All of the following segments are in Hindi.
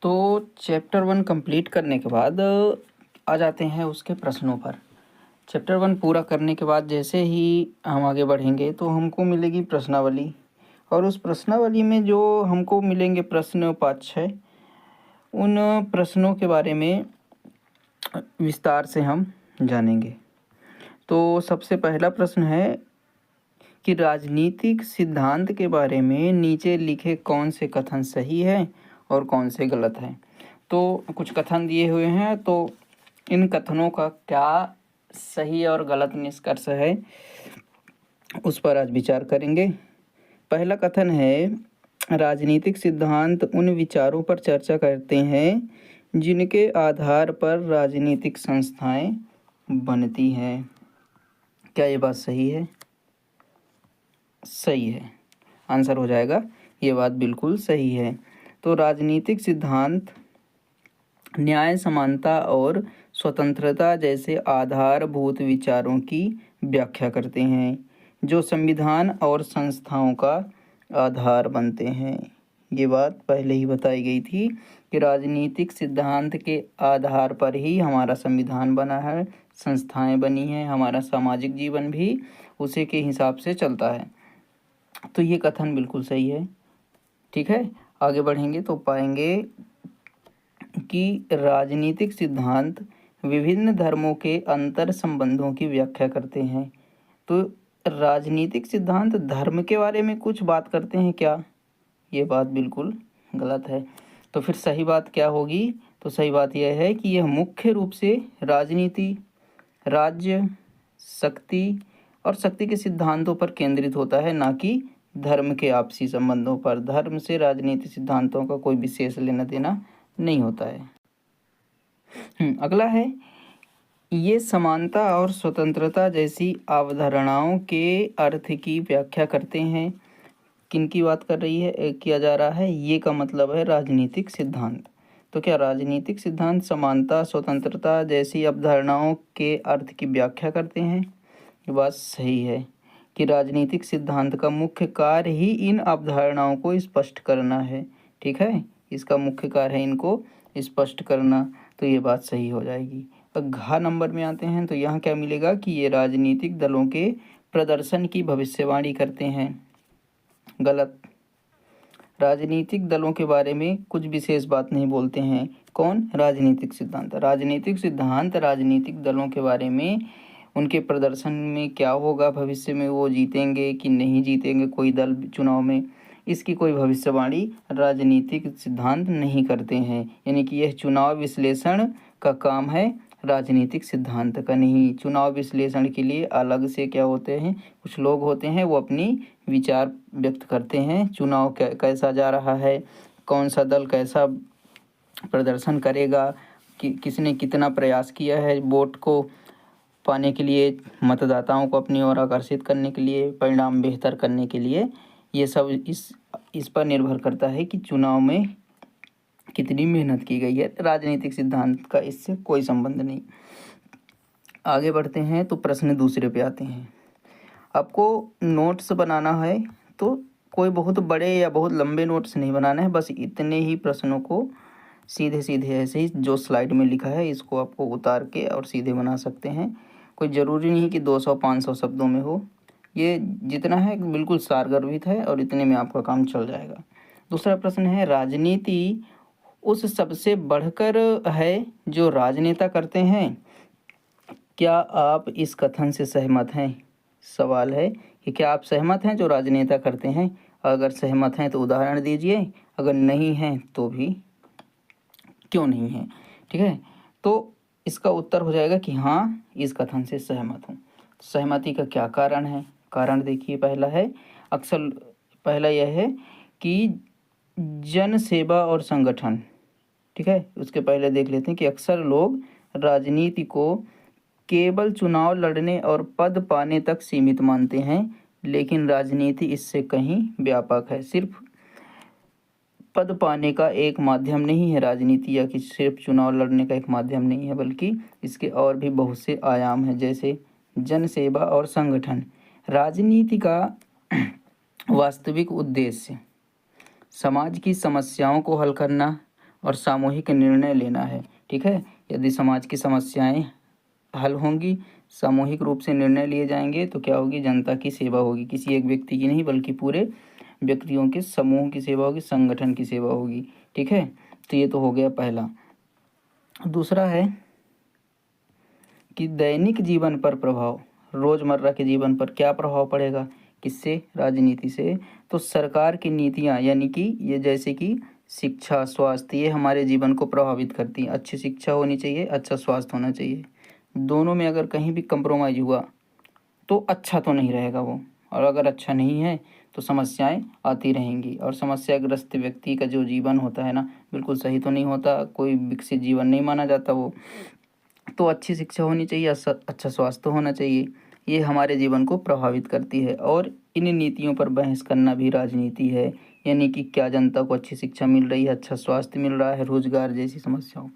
तो चैप्टर 1 कंप्लीट करने के बाद आ जाते हैं उसके प्रश्नों पर। चैप्टर 1 पूरा करने के बाद जैसे ही हम आगे बढ़ेंगे तो हमको मिलेगी प्रश्नावली, और उस प्रश्नावली में जो हमको मिलेंगे प्रश्न 5-6, उन प्रश्नों के बारे में विस्तार से हम जानेंगे। तो सबसे पहला प्रश्न है कि राजनीतिक सिद्धांत के बारे में नीचे लिखे कौन से कथन सही है और कौन से गलत हैं। तो कुछ कथन दिए हुए हैं, तो इन कथनों का क्या सही और गलत निष्कर्ष है उस पर आज विचार करेंगे। पहला कथन है, राजनीतिक सिद्धांत उन विचारों पर चर्चा करते हैं जिनके आधार पर राजनीतिक संस्थाएं बनती हैं। क्या ये बात सही है? सही है, आंसर हो जाएगा ये बात बिल्कुल सही है। तो राजनीतिक सिद्धांत न्याय, समानता और स्वतंत्रता जैसे आधारभूत विचारों की व्याख्या करते हैं जो संविधान और संस्थाओं का आधार बनते हैं। ये बात पहले ही बताई गई थी कि राजनीतिक सिद्धांत के आधार पर ही हमारा संविधान बना है, संस्थाएं बनी हैं, हमारा सामाजिक जीवन भी उसी के हिसाब से चलता है। तो ये कथन बिल्कुल सही है। ठीक है, आगे बढ़ेंगे तो पाएंगे कि राजनीतिक सिद्धांत विभिन्न धर्मों के अंतर संबंधों की व्याख्या करते हैं। तो राजनीतिक सिद्धांत धर्म के बारे में कुछ बात करते हैं क्या? ये बात बिल्कुल गलत है। तो फिर सही बात क्या होगी? तो सही बात यह है कि यह मुख्य रूप से राजनीति, राज्य, शक्ति और शक्ति के सिद्धांतों पर केंद्रित होता है, ना कि धर्म के आपसी संबंधों पर। धर्म से राजनीतिक सिद्धांतों का कोई विशेष लेना देना नहीं होता है। अगला है, ये समानता और स्वतंत्रता जैसी अवधारणाओं के अर्थ की व्याख्या करते हैं। किनकी बात कर रही है किया जा रहा है? ये का मतलब है राजनीतिक सिद्धांत। तो क्या राजनीतिक सिद्धांत समानता, स्वतंत्रता जैसी अवधारणाओं के अर्थ की व्याख्या करते हैं? ये बात सही है कि राजनीतिक सिद्धांत का मुख्य कार्य ही इन अवधारणाओं को स्पष्ट करना है। ठीक है, इसका मुख्य कार्य है इनको स्पष्ट करना। तो ये बात सही हो जाएगी। अब घ नंबर में आते हैं तो यहाँ क्या मिलेगा कि ये राजनीतिक दलों के प्रदर्शन की भविष्यवाणी करते हैं। गलत। राजनीतिक दलों के बारे में कुछ विशेष बात नहीं बोलते हैं। कौन? राजनीतिक सिद्धांत। राजनीतिक सिद्धांत राजनीतिक दलों के बारे में, उनके प्रदर्शन में क्या होगा भविष्य में, वो जीतेंगे कि नहीं जीतेंगे कोई दल चुनाव में, इसकी कोई भविष्यवाणी राजनीतिक सिद्धांत नहीं करते हैं। यानी कि यह चुनाव विश्लेषण का काम है, राजनीतिक सिद्धांत का नहीं। चुनाव विश्लेषण के लिए अलग से क्या होते हैं, कुछ लोग होते हैं, वो अपनी विचार व्यक्त करते हैं। चुनाव कैसा जा रहा है, कौन सा दल कैसा प्रदर्शन करेगा, किसने कितना प्रयास किया है वोट को पाने के लिए, मतदाताओं को अपनी ओर आकर्षित करने के लिए, परिणाम बेहतर करने के लिए। ये सब इस पर निर्भर करता है कि चुनाव में कितनी मेहनत की गई है। राजनीतिक सिद्धांत का इससे कोई संबंध नहीं। आगे बढ़ते हैं तो प्रश्न दूसरे पे आते हैं। आपको नोट्स बनाना है तो कोई बहुत बड़े या बहुत लंबे नोट्स नहीं बनाना है, बस इतने ही प्रश्नों को सीधे सीधे ऐसे ही जो स्लाइड में लिखा है इसको आपको उतार के और सीधे बना सकते हैं। कोई ज़रूरी नहीं कि 200-500 शब्दों में हो। ये जितना है बिल्कुल सारगर्भित है और इतने में आपका काम चल जाएगा। दूसरा प्रश्न है, राजनीति उस सबसे बढ़कर है जो राजनेता करते हैं। क्या आप इस कथन से सहमत हैं? सवाल है कि क्या आप सहमत हैं जो राजनेता करते हैं? अगर सहमत हैं तो उदाहरण दीजिए, अगर नहीं हैं तो भी क्यों नहीं है। ठीक है, तो इसका उत्तर हो जाएगा कि हाँ, इस कथन से सहमत हूँ। सहमति का क्या कारण है? कारण देखिए, पहला यह है कि जन सेवा और संगठन। ठीक है, उसके पहले देख लेते हैं कि अक्सर लोग राजनीति को केवल चुनाव लड़ने और पद पाने तक सीमित मानते हैं, लेकिन राजनीति इससे कहीं व्यापक है। सिर्फ पद पाने का एक माध्यम नहीं है राजनीति, या कि सिर्फ चुनाव लड़ने का एक माध्यम नहीं है, बल्कि इसके और भी बहुत से आयाम हैं, जैसे जन सेवा और संगठन। राजनीति का वास्तविक उद्देश्य समाज की समस्याओं को हल करना और सामूहिक निर्णय लेना है। ठीक है, यदि समाज की समस्याएं हल होंगी, सामूहिक रूप से निर्णय लिए जाएंगे तो क्या होगी, जनता की सेवा होगी, किसी एक व्यक्ति की नहीं बल्कि पूरे व्यक्तियों के समूह की सेवा होगी, संगठन की सेवा होगी। ठीक है, तो ये तो हो गया पहला। दूसरा है कि दैनिक जीवन पर प्रभाव, रोजमर्रा के जीवन पर क्या प्रभाव पड़ेगा, किससे, राजनीति से। तो सरकार की नीतियां यानी कि ये जैसे कि शिक्षा, स्वास्थ्य, ये हमारे जीवन को प्रभावित करती हैं। अच्छी शिक्षा होनी चाहिए, अच्छा स्वास्थ्य होना चाहिए, दोनों में अगर कहीं भी कंप्रोमाइज़ हुआ तो अच्छा तो नहीं रहेगा वो, और अगर अच्छा नहीं है तो समस्याएं आती रहेंगी, और समस्याग्रस्त व्यक्ति का जो जीवन होता है ना, बिल्कुल सही तो नहीं होता, कोई विकसित जीवन नहीं माना जाता वो। तो अच्छी शिक्षा होनी चाहिए, अच्छा स्वास्थ्य होना चाहिए, ये हमारे जीवन को प्रभावित करती है। और इन नीतियों पर बहस करना भी राजनीति है, यानी कि क्या जनता को अच्छी शिक्षा मिल रही है, अच्छा स्वास्थ्य मिल रहा है, रोजगार जैसी समस्याओं।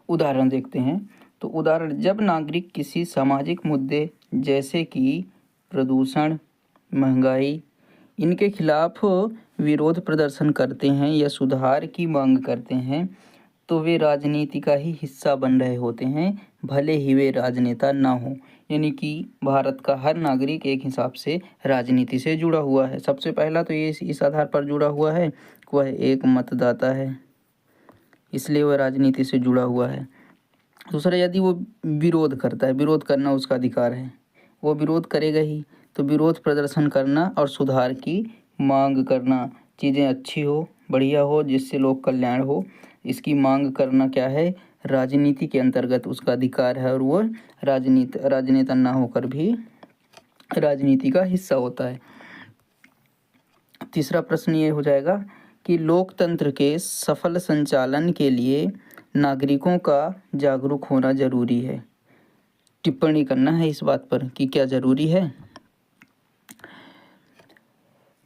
उदाहरण देखते हैं। तो उदाहरण, जब नागरिक किसी सामाजिक मुद्दे जैसे कि प्रदूषण, महंगाई, इनके खिलाफ विरोध प्रदर्शन करते हैं या सुधार की मांग करते हैं तो वे राजनीति का ही हिस्सा बन रहे होते हैं, भले ही वे राजनेता ना हो। यानी कि भारत का हर नागरिक एक हिसाब से राजनीति से जुड़ा हुआ है। सबसे पहला तो ये इस आधार पर जुड़ा हुआ है कि वह एक मतदाता है, इसलिए वह राजनीति से जुड़ा हुआ है। दूसरा, यदि वो विरोध करता है, विरोध करना उसका अधिकार है, वो विरोध करेगा ही, तो विरोध प्रदर्शन करना और सुधार की मांग करना, चीज़ें अच्छी हो, बढ़िया हो, जिससे लोक कल्याण हो, इसकी मांग करना क्या है, राजनीति के अंतर्गत उसका अधिकार है, और वो राजनेता ना होकर भी राजनीति का हिस्सा होता है। तीसरा प्रश्न ये हो जाएगा कि लोकतंत्र के सफल संचालन के लिए नागरिकों का जागरूक होना जरूरी है। टिप्पणी करना है इस बात पर कि क्या जरूरी है।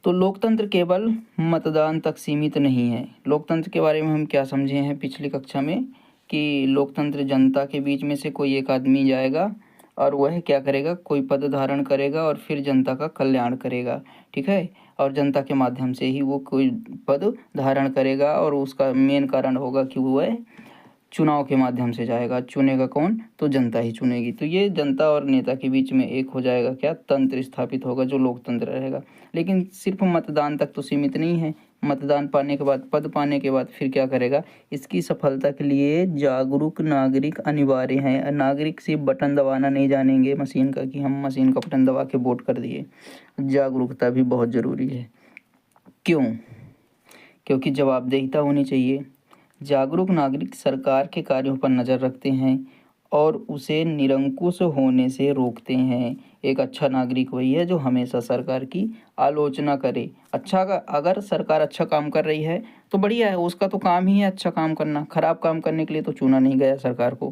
तो लोकतंत्र केवल मतदान तक सीमित नहीं है। लोकतंत्र के बारे में हम क्या समझे हैं पिछली कक्षा में कि लोकतंत्र जनता के बीच में से कोई एक आदमी जाएगा और वह क्या करेगा, कोई पद धारण करेगा और फिर जनता का कल्याण करेगा। ठीक है, और जनता के माध्यम से ही वो कोई पद धारण करेगा, और उसका मेन कारण होगा कि वह चुनाव के माध्यम से जाएगा। चुनेगा कौन, तो जनता ही चुनेगी। तो ये जनता और नेता के बीच में एक हो जाएगा क्या, तंत्र स्थापित होगा जो लोकतंत्र रहेगा। लेकिन सिर्फ मतदान तक तो सीमित नहीं है। मतदान पाने के बाद, पद पाने के बाद फिर क्या करेगा, इसकी सफलता के लिए जागरूक नागरिक अनिवार्य हैं। नागरिक सिर्फ बटन दबाना नहीं जानेंगे मशीन का, कि हम मशीन का बटन दबा के वोट कर दिए। जागरूकता भी बहुत ज़रूरी है। क्यों? क्योंकि जवाबदेहिता होनी चाहिए। जागरूक नागरिक सरकार के कार्यों पर नज़र रखते हैं और उसे निरंकुश होने से रोकते हैं। एक अच्छा नागरिक वही है जो हमेशा सरकार की आलोचना करे। अगर सरकार अच्छा काम कर रही है तो बढ़िया है, उसका तो काम ही है अच्छा काम करना। खराब काम करने के लिए तो चुना नहीं गया सरकार को।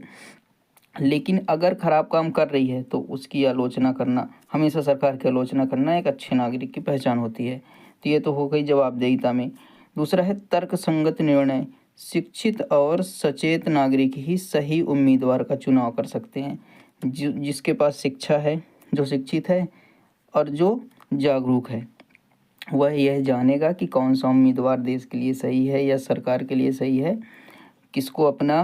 लेकिन अगर खराब काम कर रही है तो उसकी आलोचना करना, हमेशा सरकार की आलोचना करना एक अच्छे नागरिक की पहचान होती है। तो ये तो हो गई जवाबदेहिता में। दूसरा है तर्क संगत निर्णय। शिक्षित और सचेत नागरिक ही सही उम्मीदवार का चुनाव कर सकते हैं। जिसके पास शिक्षा है, जो शिक्षित है और जो जागरूक है, वह यह जानेगा कि कौन सा उम्मीदवार देश के लिए सही है या सरकार के लिए सही है, किसको अपना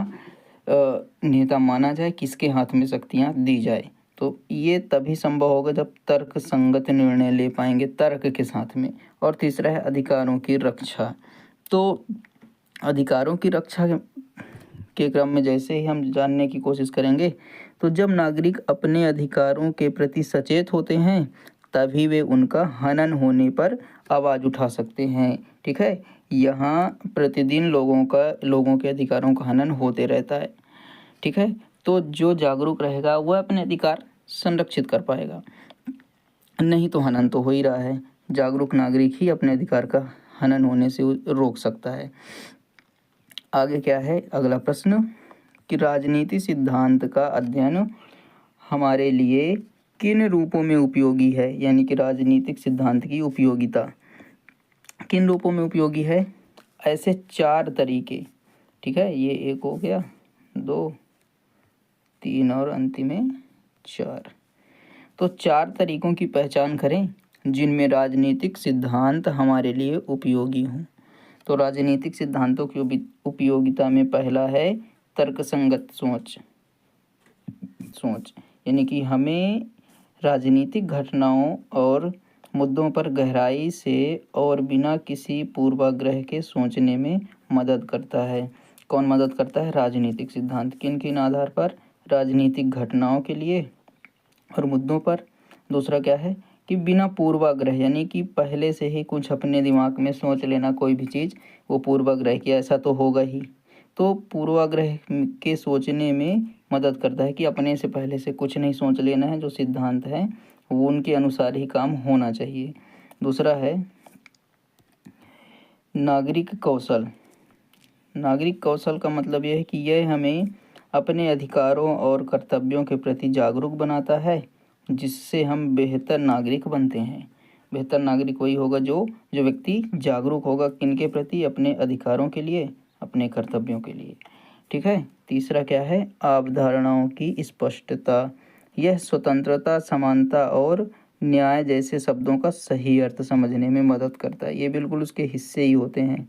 नेता माना जाए, किसके हाथ में शक्तियाँ दी जाए। तो ये तभी संभव होगा जब तर्क संगत निर्णय ले पाएंगे, तर्क के साथ में। और तीसरा है अधिकारों की रक्षा। तो अधिकारों की रक्षा के क्रम में जैसे ही हम जानने की कोशिश करेंगे, तो जब नागरिक अपने अधिकारों के प्रति सचेत होते हैं तभी वे उनका हनन होने पर आवाज़ उठा सकते हैं। ठीक है, यहाँ प्रतिदिन लोगों के अधिकारों का हनन होते रहता है। ठीक है, तो जो जागरूक रहेगा वह अपने अधिकार संरक्षित कर पाएगा, नहीं तो हनन तो हो ही रहा है। जागरूक नागरिक ही अपने अधिकार का हनन होने से रोक सकता है। आगे क्या है अगला प्रश्न कि राजनीति सिद्धांत का अध्ययन हमारे लिए किन रूपों में उपयोगी है। यानी कि राजनीतिक सिद्धांत की उपयोगिता किन रूपों में उपयोगी है। ऐसे 4 तरीके। ठीक है, ये एक हो गया, 2, 3 और अंतिम में 4। तो 4 तरीकों की पहचान करें जिनमें राजनीतिक सिद्धांत हमारे लिए उपयोगी हों। तो राजनीतिक सिद्धांतों की उपयोगिता में पहला है तर्कसंगत सोच। यानी कि हमें राजनीतिक घटनाओं और मुद्दों पर गहराई से और बिना किसी पूर्वाग्रह के सोचने में मदद करता है। कौन मदद करता है? राजनीतिक सिद्धांत। किन किन आधार पर? राजनीतिक घटनाओं के लिए और मुद्दों पर। दूसरा क्या है कि बिना पूर्वाग्रह, यानी कि पहले से ही कुछ अपने दिमाग में सोच लेना कोई भी चीज़, वो पूर्वाग्रह की ऐसा तो होगा ही। तो पूर्वाग्रह के सोचने में मदद करता है कि अपने से पहले से कुछ नहीं सोच लेना है, जो सिद्धांत है वो उनके अनुसार ही काम होना चाहिए। दूसरा है नागरिक कौशल। नागरिक कौशल का मतलब यह है कि यह हमें अपने अधिकारों और कर्तव्यों के प्रति जागरूक बनाता है, जिससे हम बेहतर नागरिक बनते हैं। बेहतर नागरिक वही होगा जो व्यक्ति जागरूक होगा किनके प्रति? अपने अधिकारों के लिए, अपने कर्तव्यों के लिए। ठीक है। तीसरा क्या है? अवधारणाओं की स्पष्टता। यह स्वतंत्रता, समानता और न्याय जैसे शब्दों का सही अर्थ समझने में मदद करता है। ये बिल्कुल उसके हिस्से ही होते हैं,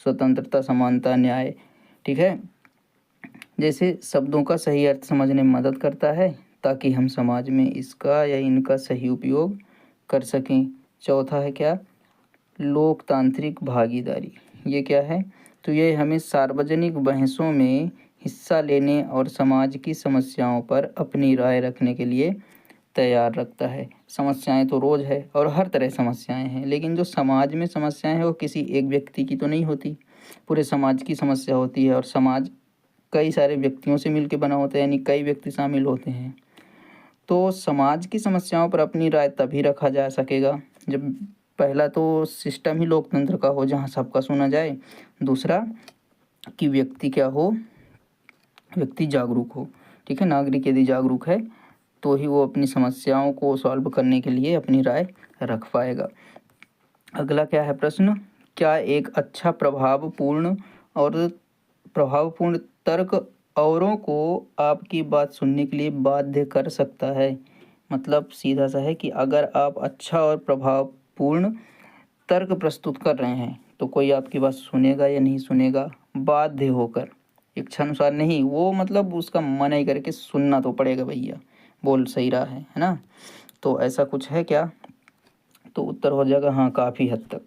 स्वतंत्रता, समानता, न्याय। ठीक है। जैसे शब्दों का सही अर्थ समझने में मदद करता है ताकि हम समाज में इसका या इनका सही उपयोग कर सकें। चौथा है क्या? लोकतांत्रिक भागीदारी। ये क्या है? तो ये हमें सार्वजनिक बहसों में हिस्सा लेने और समाज की समस्याओं पर अपनी राय रखने के लिए तैयार रखता है। समस्याएं तो रोज़ है और हर तरह समस्याएं हैं, लेकिन जो समाज में समस्याएं हैं वो किसी एक व्यक्ति की तो नहीं होती, पूरे समाज की समस्या होती है। और समाज कई सारे व्यक्तियों से मिलकर बना होता है, यानी कई व्यक्ति शामिल होते हैं। तो समाज की समस्याओं पर अपनी राय तभी रखा जा सकेगा जब पहला तो सिस्टम ही लोकतंत्र का हो, जहाँ सबका सुना जाए। दूसरा कि व्यक्ति क्या हो? व्यक्ति जागरूक हो। ठीक है। नागरिक यदि जागरूक है तो ही वो अपनी समस्याओं को सॉल्व करने के लिए अपनी राय रख पाएगा। अगला क्या है प्रश्न? क्या एक अच्छा प्रभावपूर्ण तर्क औरों को आपकी बात सुनने के लिए बाध्य कर सकता है? मतलब सीधा सा है कि अगर आप अच्छा और प्रभावपूर्ण तर्क प्रस्तुत कर रहे हैं तो कोई आपकी बात सुनेगा या नहीं सुनेगा? बाध्य होकर, इच्छानुसार नहीं, वो मतलब उसका मन ही करके सुनना तो पड़ेगा, भैया बोल सही रहा है ना? तो ऐसा कुछ है क्या? तो उत्तर हो जाएगा हाँ, काफ़ी हद तक।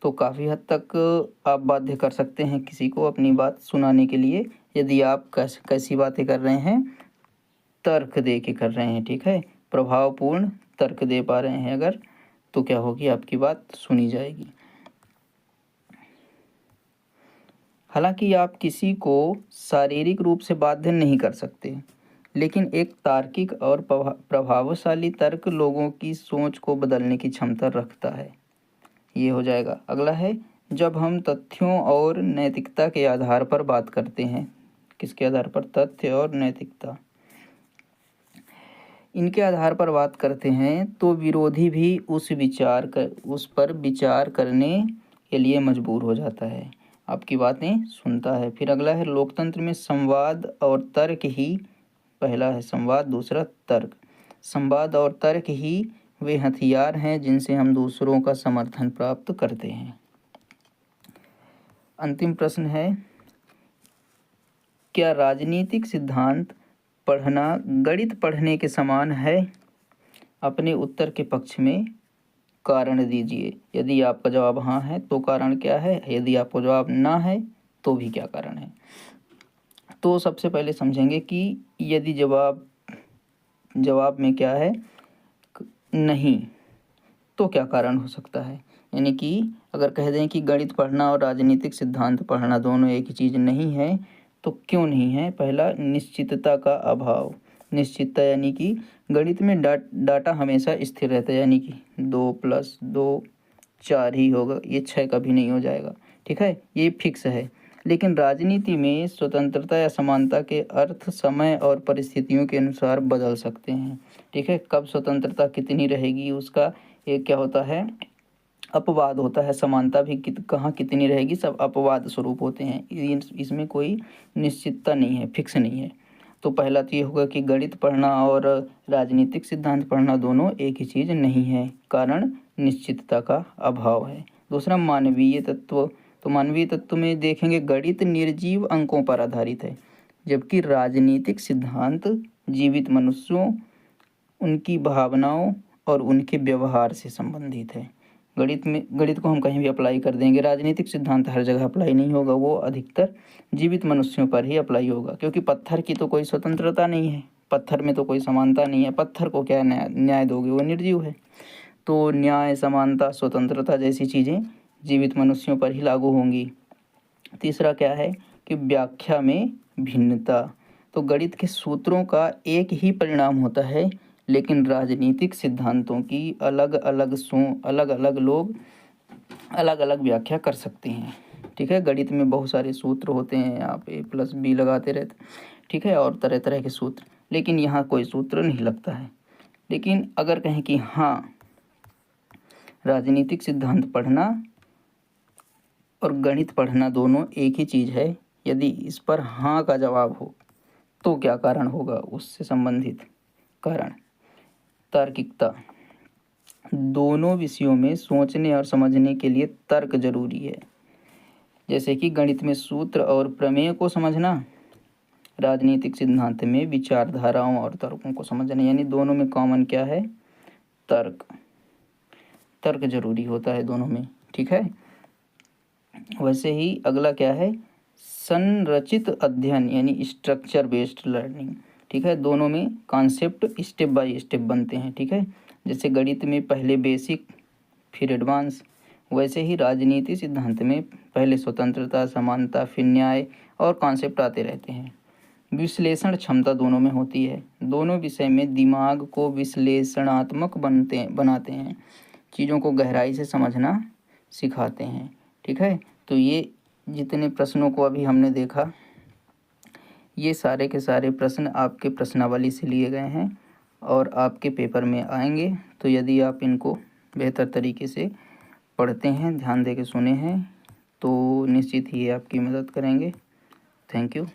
तो काफ़ी हद तक आप बाध्य कर सकते हैं किसी को अपनी बात सुनाने के लिए, यदि आप कैसी बातें कर रहे हैं? तर्क दे के कर रहे हैं। ठीक है। प्रभावपूर्ण तर्क दे पा रहे हैं अगर, तो क्या होगी? आपकी बात सुनी जाएगी। हालांकि आप किसी को शारीरिक रूप से बाध्य नहीं कर सकते, लेकिन एक तार्किक और प्रभावशाली तर्क लोगों की सोच को बदलने की क्षमता रखता है। ये हो जाएगा। अगला है जब हम तथ्यों और नैतिकता के आधार पर बात करते हैं। किसके आधार पर? तथ्य और नैतिकता, इनके आधार पर बात करते हैं तो विरोधी भी उस पर विचार करने के लिए मजबूर हो जाता है, आपकी बातें सुनता है। फिर अगला है लोकतंत्र में संवाद और तर्क ही, पहला है संवाद, दूसरा तर्क। संवाद और तर्क ही वे हथियार हैं जिनसे हम दूसरों का समर्थन प्राप्त करते हैं। अंतिम प्रश्न है, क्या राजनीतिक सिद्धांत पढ़ना गणित पढ़ने के समान है? अपने उत्तर के पक्ष में कारण दीजिए। यदि आपका जवाब हाँ है तो कारण क्या है, यदि आपका जवाब ना है तो भी क्या कारण है। तो सबसे पहले समझेंगे कि यदि जवाब में क्या है, नहीं, तो क्या कारण हो सकता है। यानी कि अगर कह दें कि गणित पढ़ना और राजनीतिक सिद्धांत पढ़ना दोनों एक ही चीज़ नहीं है, तो क्यों नहीं है? पहला, निश्चितता का अभाव। निश्चितता यानी कि गणित में डाटा हमेशा स्थिर रहता है, यानी कि 2 + 2 4 ही होगा, ये 6 कभी नहीं हो जाएगा। ठीक है, ये फिक्स है। लेकिन राजनीति में स्वतंत्रता या समानता के अर्थ समय और परिस्थितियों के अनुसार बदल सकते हैं। ठीक है, कब स्वतंत्रता कितनी रहेगी उसका एक क्या होता है, अपवाद होता है। समानता भी कहाँ कितनी रहेगी, सब अपवाद स्वरूप होते हैं। इसमें कोई निश्चितता नहीं है, फिक्स नहीं है। तो पहला तो ये होगा कि गणित पढ़ना और राजनीतिक सिद्धांत पढ़ना दोनों एक ही चीज़ नहीं है, कारण निश्चितता का अभाव है। दूसरा, मानवीय तत्व तो मानवीय तत्व में देखेंगे गणित निर्जीव अंकों पर आधारित है, जबकि राजनीतिक सिद्धांत जीवित मनुष्यों, उनकी भावनाओं और उनके व्यवहार से संबंधित है। गणित को हम कहीं भी अप्लाई कर देंगे, राजनीतिक सिद्धांत हर जगह अप्लाई नहीं होगा, वो अधिकतर जीवित मनुष्यों पर ही अप्लाई होगा, क्योंकि पत्थर की तो कोई स्वतंत्रता नहीं है, पत्थर में तो कोई समानता नहीं है, पत्थर को क्या न्याय दोगे, वो निर्जीव है। तो न्याय, समानता, स्वतंत्रता जैसी चीज़ें जीवित मनुष्यों पर ही लागू होंगी। तीसरा क्या है कि व्याख्या में भिन्नता। तो गणित के सूत्रों का एक ही परिणाम होता है, लेकिन राजनीतिक सिद्धांतों की अलग अलग लोग अलग अलग व्याख्या कर सकते हैं। ठीक है, गणित में बहुत सारे सूत्र होते हैं, आप a+b लगाते रहते, ठीक है, और तरह तरह के सूत्र, लेकिन यहाँ कोई सूत्र नहीं लगता है। लेकिन अगर कहें कि हाँ, राजनीतिक सिद्धांत पढ़ना और गणित पढ़ना दोनों एक ही चीज़ है, यदि इस पर हाँ का जवाब हो तो क्या कारण होगा, उससे संबंधित कारण। तार्किकता। दोनों विषयों में सोचने और समझने के लिए तर्क जरूरी है। जैसे कि गणित में सूत्र और प्रमेय को समझना, राजनीतिक सिद्धांत में विचारधाराओं और तर्कों को समझना, यानी दोनों में कॉमन क्या है, तर्क जरूरी होता है दोनों में। ठीक है, वैसे ही अगला क्या है, संरचित अध्ययन यानी स्ट्रक्चर बेस्ड लर्निंग। ठीक है, दोनों में कॉन्सेप्ट स्टेप बाय स्टेप बनते हैं। ठीक है, जैसे गणित में पहले बेसिक फिर एडवांस, वैसे ही राजनीति सिद्धांत में पहले स्वतंत्रता, समानता, फिर न्याय और कॉन्सेप्ट आते रहते हैं। विश्लेषण क्षमता दोनों में होती है, दोनों विषय में दिमाग को विश्लेषणात्मक बनाते हैं, चीज़ों को गहराई से समझना सिखाते हैं। ठीक है, तो ये जितने प्रश्नों को अभी हमने देखा, ये सारे के सारे प्रश्न आपके प्रश्नावली से लिए गए हैं और आपके पेपर में आएंगे। तो यदि आप इनको बेहतर तरीके से पढ़ते हैं, ध्यान दे के सुने हैं, तो निश्चित ही आपकी मदद करेंगे। Thank you.